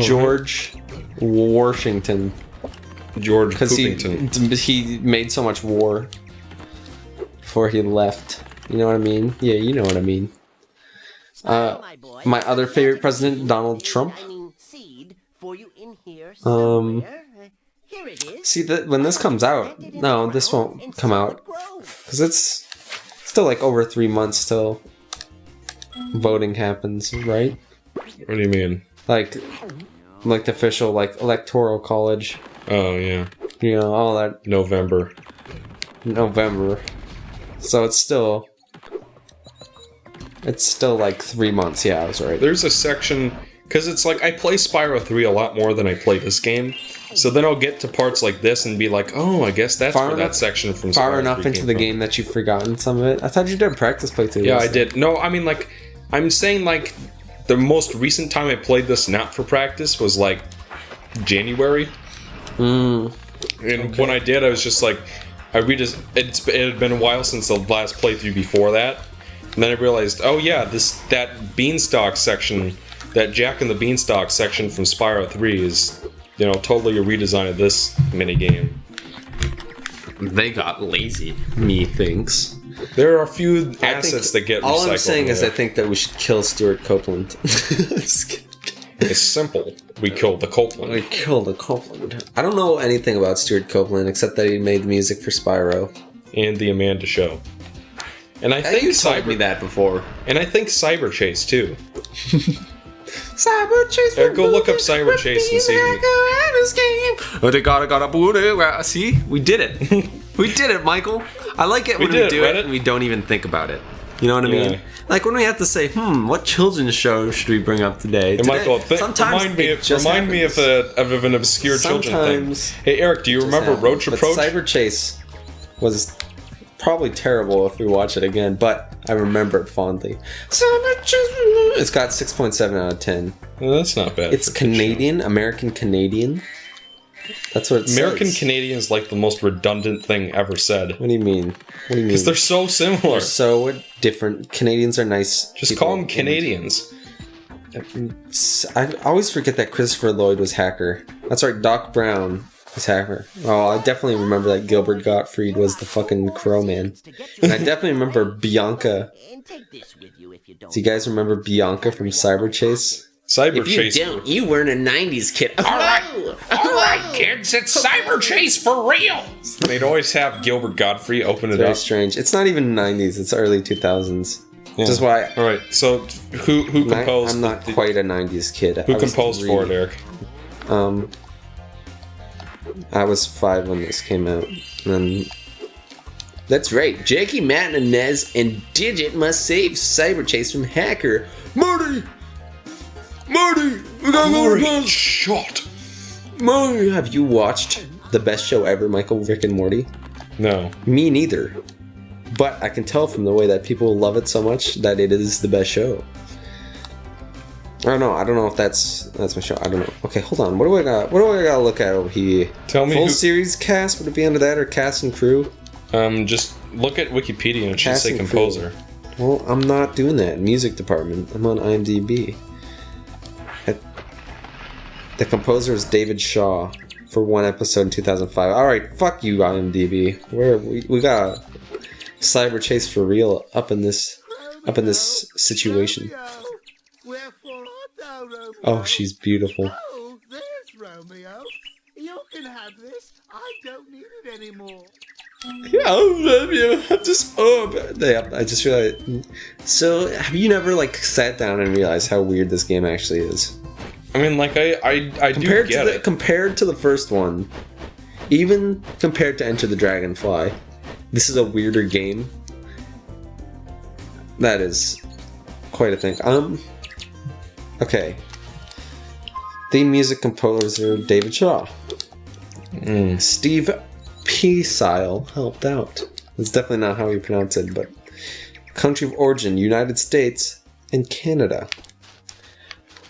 George Washington. George Poopington. Because he made so much war before he left. You know what I mean? Yeah, you know what I mean. My other favorite president, Donald Trump. See, when this comes out, no, this won't come out. Because it's still like over 3 months till voting happens, right? What do you mean? Like the official, like, electoral college. Oh, yeah. You know, all that. November. So it's still like 3 months. Yeah, I was right. There's a section, because it's like, I play Spyro 3 a lot more than I play this game. So then I'll get to parts like this and be like, oh, I guess that's where that section from Spyro far enough 3 into the game that you've forgotten some of it. I thought you did practice playthrough. Yeah, I did. No, I mean, like, I'm saying, like, the most recent time I played this not for practice was, like, January. And when I did, I was just like, it had been a while since the last playthrough before that. And then I realized, oh yeah, that Beanstalk section, that Jack and the Beanstalk section from Spyro 3 is, you know, totally a redesign of this minigame. They got lazy, methinks. There are a few assets that get recycled. All I'm saying is I think that we should kill Stuart Copeland. It's simple. We killed the Copeland. I don't know anything about Stuart Copeland except that he made the music for Spyro. And the Amanda Show. And I think you told me that before. And I think Cyber Chase too. Cyber Chase. Go look up Cyber Chase and see. See, we did it. We did it, Michael. I like it when we do it and we don't even think about it. You know what I mean? Like when we have to say, what children's show should we bring up today? And Michael, remind me of an obscure children's thing. Hey, Eric, do you remember Roach Approach? Cyber Chase was probably terrible if we watch it again, but I remember it fondly. It's got 6.7 out of 10. Well, that's not bad. It's Canadian, American Canadian. That's what it says. American Canadian is like the most redundant thing ever said. What do you mean? Because they're so similar. They're so different. Canadians are nice. Just call them Canadians. I always forget that Christopher Lloyd was Hacker. That's right, Doc Brown is Hacker. Oh, I definitely remember that Gilbert Gottfried was the fucking Crow Man. And I definitely remember Bianca. Do you guys remember Bianca from Cyber Chase? Cyber Chase. If you don't, you weren't a 90s kid. All right, kids, it's Cyber Chase for real. They'd always have Gilbert Gottfried open it up. Very strange. It's not even 90s, it's early 2000s. Yeah. Just why. All right, so who composed? I'm not quite a 90s kid. Who composed for it, Eric? I was 5 when this came out. And that's right. Jackie, Matt, Inez, and Digit must save Cyber Chase from Hacker. Marty, we gotta go to the shot. Marty, have you watched the best show ever, Michael, Rick and Morty? No. Me neither. But I can tell from the way that people love it so much that it is the best show. I don't know if that's my show. I don't know. Okay, hold on. What do I gotta look at over here? Tell me. Full series cast? Would it be under that or cast and crew? Just look at Wikipedia and it should say composer. Crew. Well, I'm not doing that. Music department. I'm on IMDb. The composer is David Shaw for one episode in 2005. All right, fuck you, IMDb. We got Cyber Chase for real up in this situation. Oh, she's beautiful. Oh, there's Romeo. You can have this. I don't need it anymore. Yeah, I just realized. So, have you never sat down and realized how weird this game actually is? I mean, I do get it. Compared to the first one, even compared to Enter the Dragonfly, this is a weirder game. That is quite a thing. Okay. Theme music composer David Shaw. Steve P-Sile helped out. That's definitely not how you pronounce it, but country of origin, United States and Canada.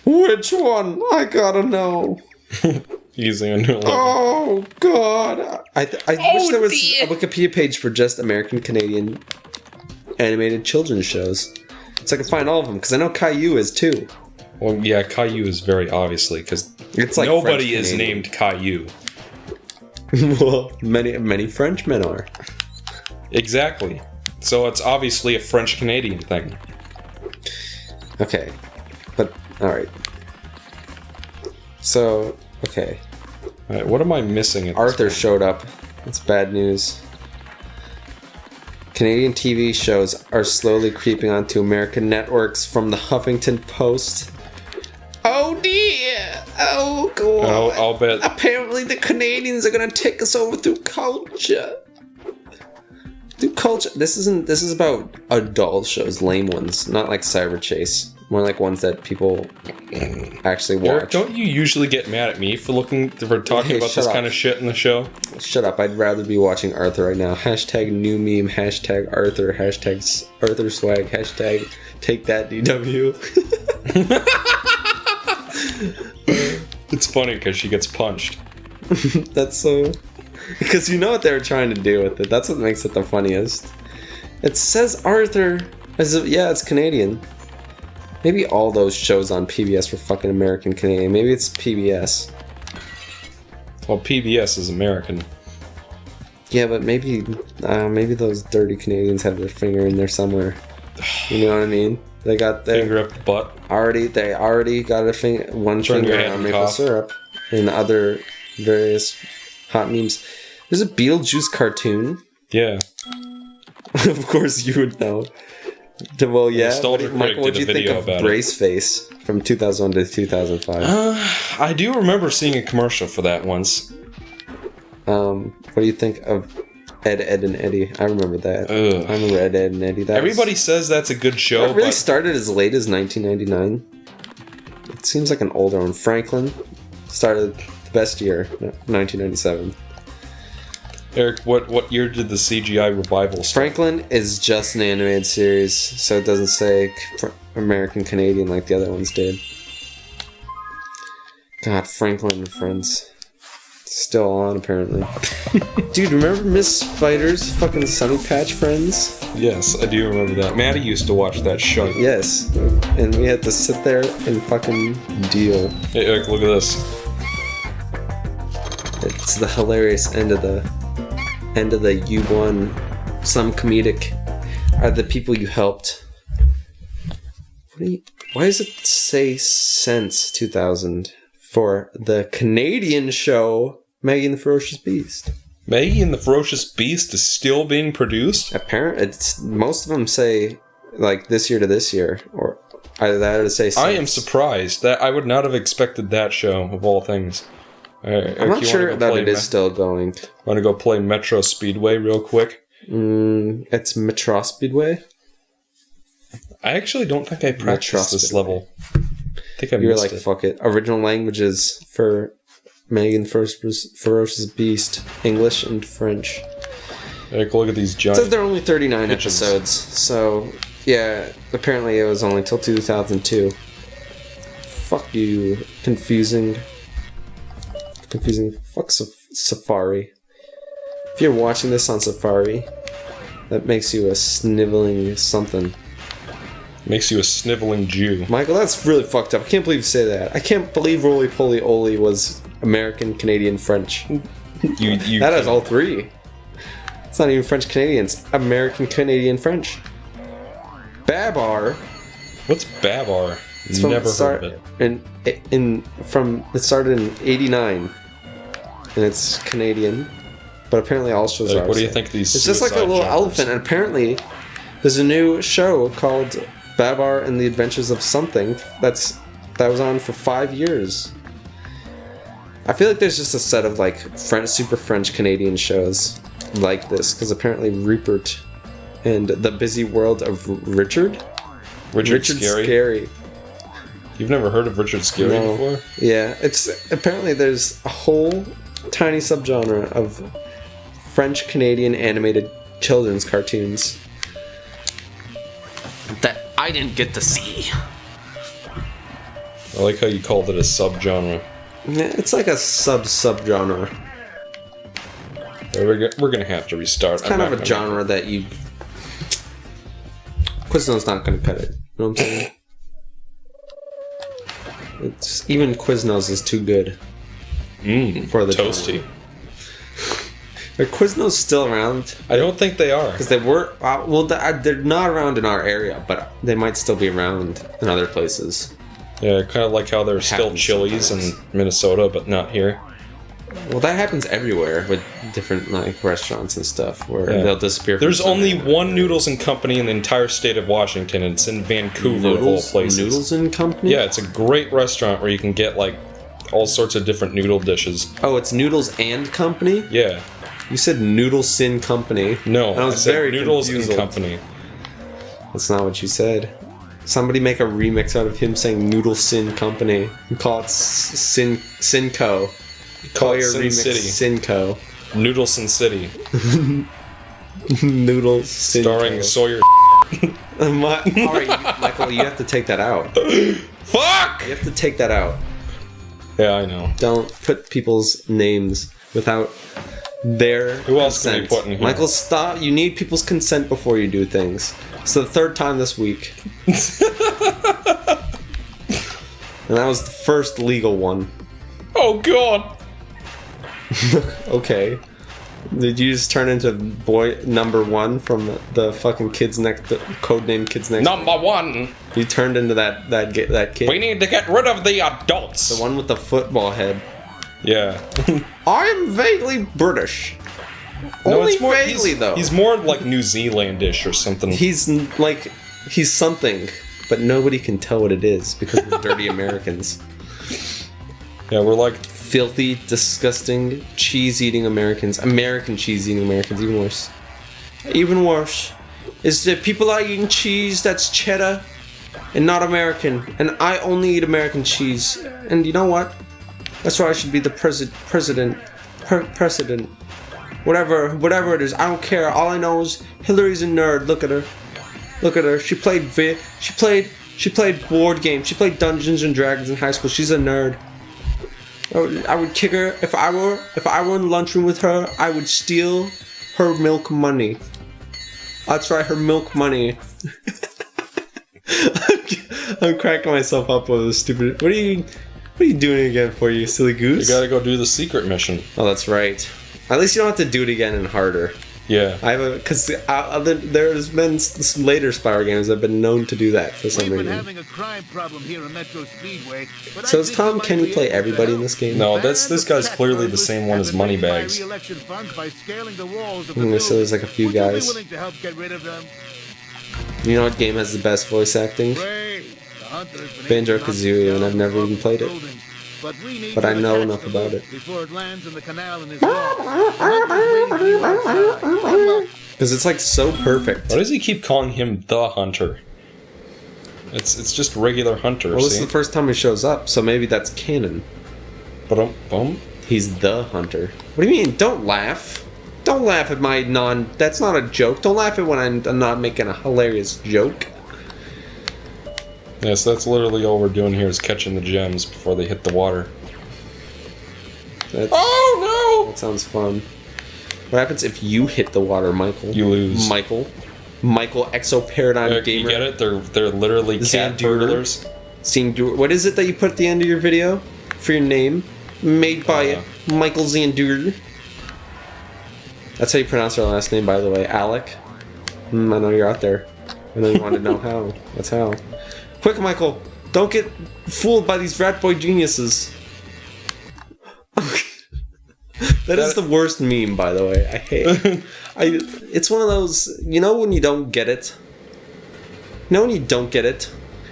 Which one? I gotta know. Using a new one. Oh, God. I wish there was a Wikipedia page for just American Canadian animated children's shows. So I can find all of them, because I know Caillou is too. Well, yeah, Caillou is very obviously, because It's like nobody French is Canadian. named Caillou. Well, many Frenchmen are. Exactly. So it's obviously a French-Canadian thing. Okay. But, alright. So, okay. Alright, what am I missing at this Arthur point? showed up. That's bad news. Canadian TV shows are slowly creeping onto American networks from the Huffington Post. Oh dear! Oh god! Oh, I'll bet. Apparently the Canadians are gonna take us over through culture. Through culture. This is about adult shows, lame ones, not like Cyber Chase. More like ones that people actually watch. Eric, don't you usually get mad at me for talking Hey, about shut this up. kind of shit in the show? Shut up, I'd rather be watching Arthur right now. Hashtag new meme, hashtag Arthur, hashtag Arthur swag, hashtag take that DW. It's funny because she gets punched. That's so... Because you know what they were trying to do with it. That's what makes it the funniest. It says Arthur. Yeah, it's Canadian. Maybe all those shows on PBS were fucking American Canadian. Maybe it's PBS. Well, PBS is American. Yeah, but maybe those dirty Canadians have their finger in there somewhere. You know what I mean? They got their Finger up the butt. They already got one Turn finger your head on and maple cough. syrup and other various hot memes. There's a Beetlejuice cartoon. Yeah. Of course, you would know. Well, yeah. Nostalgia Critic What did do a you think video of about it. Braceface from 2001 to 2005? I do remember seeing a commercial for that once. What do you think of Ed, Ed, and Eddie? I remember that. Ugh. I remember Ed, Ed, and Eddie. Everybody says that's a good show, That really but started as late as 1999. It seems like an older one. Franklin started the best year, 1997. Eric, what year did the CGI revival start? Franklin is just an animated series, so it doesn't say American Canadian like the other ones did. God, Franklin and Friends. Still on, apparently. Dude, remember Miss Spider's fucking Sunny Patch Friends? Yes, I do remember that. Maddie used to watch that show. Yes. And we had to sit there and fucking deal. Hey, Eric, look at this. It's the hilarious end of the you won. Some comedic are the people you helped. Why does it say since 2000 for the Canadian show Maggie and the Ferocious Beast? Maggie and the Ferocious Beast is still being produced? It's most of them say like this year to this year, or either that or to say since. I am surprised. That I would not have expected that show of all things. Eric, I'm not you sure wanna go that play it is still going. Want to go play Metro Speedway real quick? It's Metro Speedway. I actually don't think I practiced this Speedway. level. I think I You're missed like, it. fuck it. Original languages for Megan Ferocious Beast, English and French. Eric, look at these It giant... says there are only 39 pigeons. episodes, so yeah, apparently it was only till 2002. Fuck you, confusing. Fuck Safari. If you're watching this on Safari, that makes you a sniveling something. Makes you a sniveling Jew. Michael, that's really fucked up. I can't believe you say that. I can't believe Roly Poly Oly was American, Canadian, French. You That has all three. It's not even French Canadian. It's American, Canadian, French. Babar. What's Babar? It's from Never heard of it. It started in '89, and it's Canadian. But apparently all shows Like, are. what do you so. think these It's just like a suicide little jumpers- elephant, and apparently there's a new show called Babar and the Adventures of Something that was on for 5 years. I feel like there's just a set of like super French Canadian shows like this, because apparently Rupert and the Busy World of Richard Richard Scarry? You've never heard of Richard Scarry No. before? Yeah, it's apparently there's a whole tiny subgenre of French Canadian animated children's cartoons that I didn't get to see. I like how you called it a subgenre. Yeah, it's like a subgenre. We're gonna have to restart. It's kind of a genre that you. Quizno's not gonna cut it. You know what I'm saying? It's even Quiznos is too good for the toasty. Are Quiznos still around? I don't think they are. Because they were they're not around in our area, but they might still be around in other places. Yeah, kind of like how there's still Happens Chili's in Minnesota, but not here. Well, that happens everywhere with different like restaurants and stuff where they'll disappear. There's only one Noodles and Company in the entire state of Washington, and it's in Vancouver of all places. Noodles and Company? Yeah, it's a great restaurant where you can get like all sorts of different noodle dishes. Oh, it's Noodles and Company? Yeah. You said Noodles and Company. No, I was I said very Noodles confused. and Company. That's not what you said. Somebody make a remix out of him saying Noodle Sin Company and call it Sinco. Call your Sin remix City. Sinco. Noodleson City, Noodles Sinco. starring Sawyer. Alright, Michael, you have to take that out. Fuck! You have to take that out. Yeah, I know. Don't put people's names without their Who else can we consent. put in here? Michael, stop. You need people's consent before you do things. It's the third time this week. And that was the first legal one. Oh god! Okay. Did you just turn into boy number one from the fucking Kids Next, the codename Kids Next? Number one, You turned into that kid. we need to get rid of the adults. The one with the football head. Yeah. I'm vaguely British. No, Only it's more, vaguely, though. He's more like New Zealandish or something. He's something, but nobody can tell what it is because we're dirty Americans. Yeah, we're like Filthy, disgusting, cheese-eating Americans. American cheese-eating Americans, even worse. Even worse is that people are eating cheese that's cheddar and not American, and I only eat American cheese. And you know what? That's why I should be the president. Whatever it is, I don't care. All I know is Hillary's a nerd. Look at her. Look at her. She played board games. She played Dungeons and Dragons in high school. She's a nerd. I would kick her if I were in the lunchroom with her. I would steal her milk money. That's right, her milk money. I'm cracking myself up with this stupid. What are you doing again for, you silly goose? you gotta go do the secret mission. Oh, that's right. At least you don't have to do it again and harder. Yeah. Because there's been some later Spyro games that have been known to do that for some We've been reason. having a crime problem here at Metro Speedway. But So I is think Tom we might Kenny be play able to everybody in help. this game? No, this guy's Cat clearly the burglars same one have as been raiding my Moneybags. re-election funds by scaling the walls of the Mm, so there's like a few building. Would you guys. be willing to help get rid of them? You know what game has the best voice acting? Great. The hunter has been Banjo-Kazooie, able to and I've never even played it. buildings. But I to know catch enough the about boat it. before it lands in the canal in his walls. The hunter's waiting for you outside. Good luck. Because it's like so perfect. Why does he keep calling him the Hunter? It's just regular Hunter, Well, this is see? the first time he shows up, so maybe that's canon. Ba-dum-bum. He's the hunter. What do you mean? Don't laugh. Don't laugh at my That's not a joke. Don't laugh at when I'm not making a hilarious joke. Yeah, so that's literally all we're doing here is catching the gems before they hit the water. That Oh sounds fun. What happens if you hit the water, Michael? You lose. Michael, Exo Paradigm no! Gamer. You get it? They're literally cat Xandur. burglars. What is it that you put at the end of your video for your name? Made by Michael Xandur. That's how you pronounce our last name, by the way. Alec. I know you're out there. I know you want to know how. That's how. Quick, Michael. Don't get fooled by these rat boy geniuses. That is the worst meme, by the way. I hate it. It's one of those, you know when you don't get it? You know when you don't get it?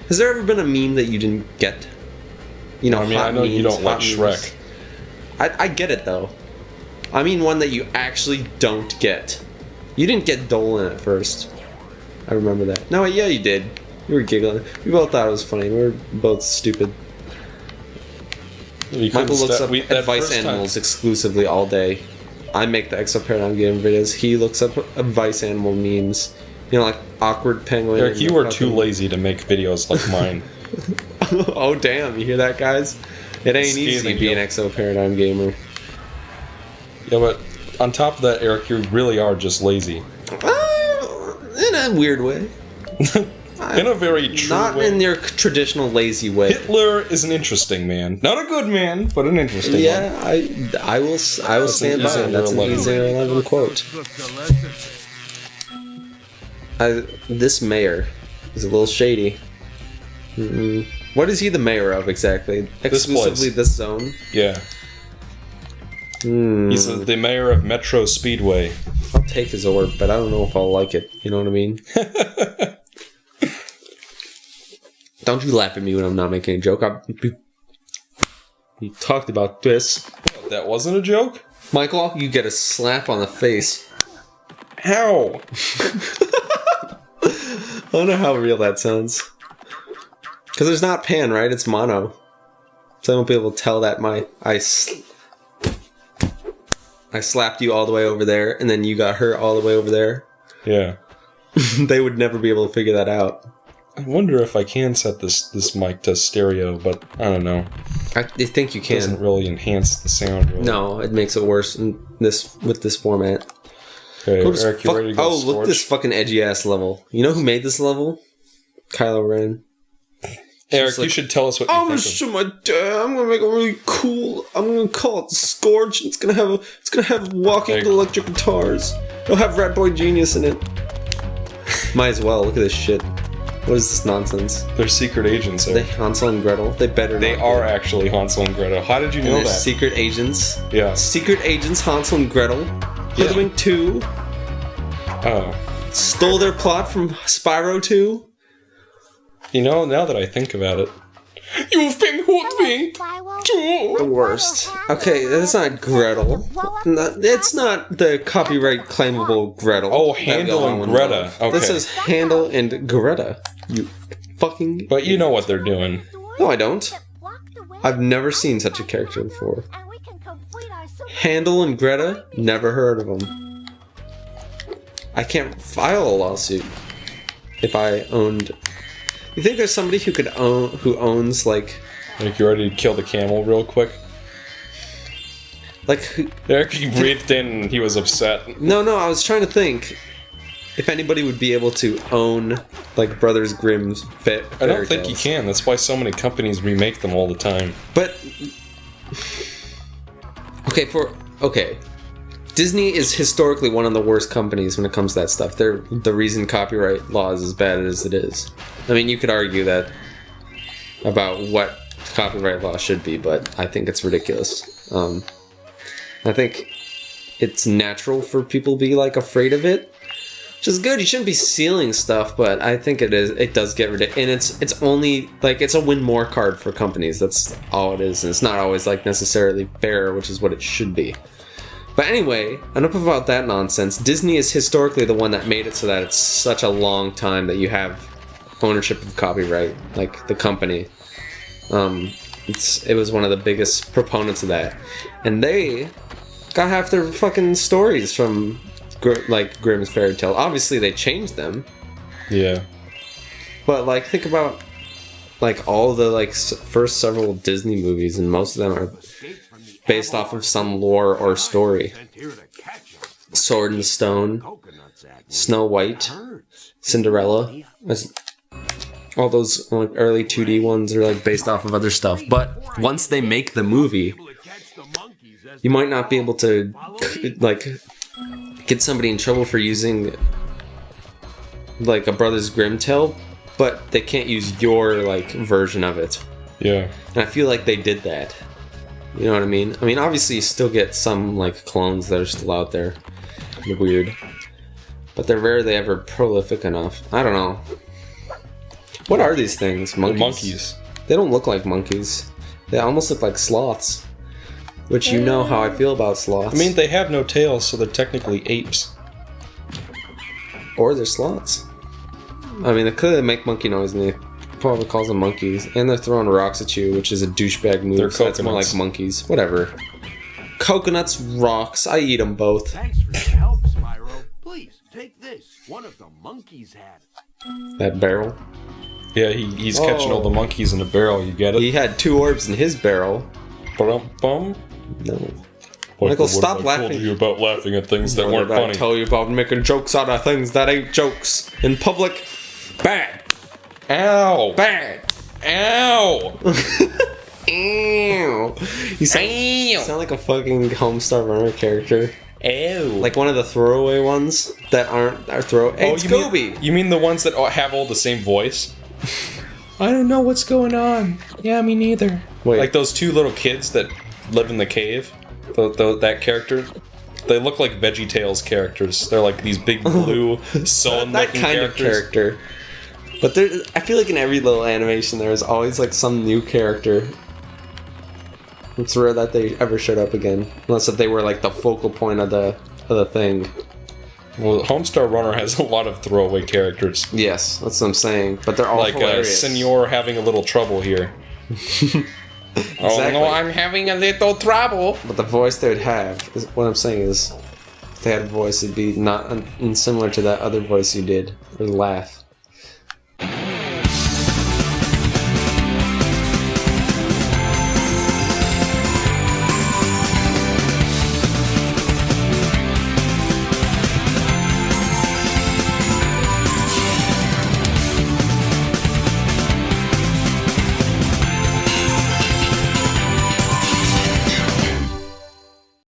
Has there ever been a meme that you didn't get? You know, I mean, hot I know you memes, don't like hot memes. Shrek. I get it, though. I mean one that you actually don't get. You didn't get Dolan at first. I remember that. No, yeah, you did. You were giggling. We both thought it was funny. We were both stupid. Michael looks up advice animals exclusively all day. I make the Exo Paradigm Game videos. He looks up advice animal memes. You know, like awkward penguin. Eric, and you are too fucking- lazy to make videos like mine. Oh damn! You hear that, guys? It ain't easy Scathing being you. Exo Paradigm Gamer. Yeah, but on top of that, Eric, you really are just lazy. In a weird way. In a very true not way. in your traditional lazy way. Hitler is an interesting man. Not a good man, but an interesting one. Yeah, I will stand by it. That's an E011 quote. This mayor is a little shady. What is he the mayor of exactly? Exclusively this zone? Yeah. He's the mayor of Metro Speedway. I'll take his orb, but I don't know if I'll like it. You know what I mean? Don't you laugh at me when I'm not making a joke. We talked about this. That wasn't a joke? Michael, you get a slap on the face. How? I don't know how real that sounds. Because there's not pan, right? It's mono. So I won't be able to tell that I slapped you all the way over there, and then you got hurt all the way over there. Yeah. They would never be able to figure that out. I wonder if I can set this mic to stereo, but I don't know. I think you It can. doesn't really enhance the sound, really. No, it makes it worse with this format. Okay, Eric, you ready to go look at this fucking edgy ass level. You know who made this level? Kylo Ren. Eric, you should tell us what you I'm think gonna show my dad. I'm gonna make it really cool. I'm gonna call it Scourge. It's gonna have walking Hey. electric guitars. It'll have Rat Boy Genius in it. Might as well. Look at this shit. What is this nonsense? They're secret agents, They Eric. Hansel and Gretel. They better. They not are be. actually Hansel and Gretel. How did you And know they're that? secret agents. Yeah. Secret agents Hansel and Gretel. Hoodwink 2. Oh. Stole their plot from Spyro 2. You know, now that I think about it. You've been hoodwinked! The worst. Okay, that's not Gretel. It's not the copyright claimable Gretel. Oh, that we Handel all and know. Greta. Okay. This is Handel and Greta. You fucking... But you know what they're doing. No, I don't. I've never seen such a character before. Handel and Greta? Never heard of them. I can't file a lawsuit if I owned... You think there's somebody who owns like You ready to kill the camel real quick? who, Eric, he breathed in and he was upset. No, I was trying to think if anybody would be able to own like Brothers Grimm's fairy I don't think tales. you can. That's why so many companies remake them all the time. But okay. Disney is historically one of the worst companies when it comes to that stuff. They're the reason copyright law is as bad as it is. I mean, you could argue that about what copyright law should be, but I think it's ridiculous. I think it's natural for people to be like afraid of it, which is good. You shouldn't be stealing stuff, but I think it does get ridiculous, and it's only like it's a win more card for companies. That's all it is, and it's not always like necessarily fair, which is what it should be. But anyway, enough about that nonsense. Disney is historically the one that made it so that it's such a long time that you have ownership of copyright, like the company. It was one of the biggest proponents of that, and they got half their fucking stories from like Grimm's fairy tale. Obviously, they changed them, Yeah. but like think about like all the like first several Disney movies, and most of them are based off of some lore or story. Sword and Stone, Snow White, Cinderella. All those like early 2D ones are like based off of other stuff. But once they make the movie, you might not be able to like get somebody in trouble for using like a Brothers Grimm tale, but they can't use your like version of it. Yeah. And I feel like they did that. You know what I mean? I mean, obviously you still get some like clones that are still out there. They're weird. But they're rarely ever prolific enough. I don't know. What are these things? Monkeys? Monkeys. They don't look like monkeys. They almost look like sloths. Which you know how I feel about sloths. I mean, they have no tails, so they're technically apes. Or they're sloths. I mean, they clearly make monkey noise and they probably calls them monkeys. And they're throwing rocks at you, which is a douchebag move. They're So that's more coconuts. like monkeys. Whatever. Coconuts, rocks. I eat them both. Thanks for your help, Spyro. Please, take this. One of the monkeys had. That barrel. Yeah, he's catching all the Oh. monkeys in a barrel, you get it? He had 2 orbs in his barrel. Bum. No. Michael, Michael, what stop have I laughing. told you about laughing at things that What weren't did I funny. tell you about making jokes out of things that ain't jokes in public? Bad. Ow! Bang! Ow! Ew. You sound like a fucking Homestar Runner character. Ew. Like one of the throwaway ones that aren't our throw. Hey, it's Gobi! You mean the ones that have all the same voice? I don't know what's going on. Yeah, me neither. Wait. Like those two little kids that live in the cave. That character. They look like VeggieTales characters. They're like these big blue, sullen-looking that kind characters. of character. But there, I feel like in every little animation there is always like some new character. It's rare that they ever showed up again, unless if they were like the focal point of the thing. Well, Homestar Runner has a lot of throwaway characters. Yes, that's what I'm saying. But they're all Like hilarious. Senor having a little trouble here. Oh no, I'm having a little trouble. But the voice they would have, is, what I'm saying is, if they had a voice, it'd be not similar to that other voice you did, or laugh.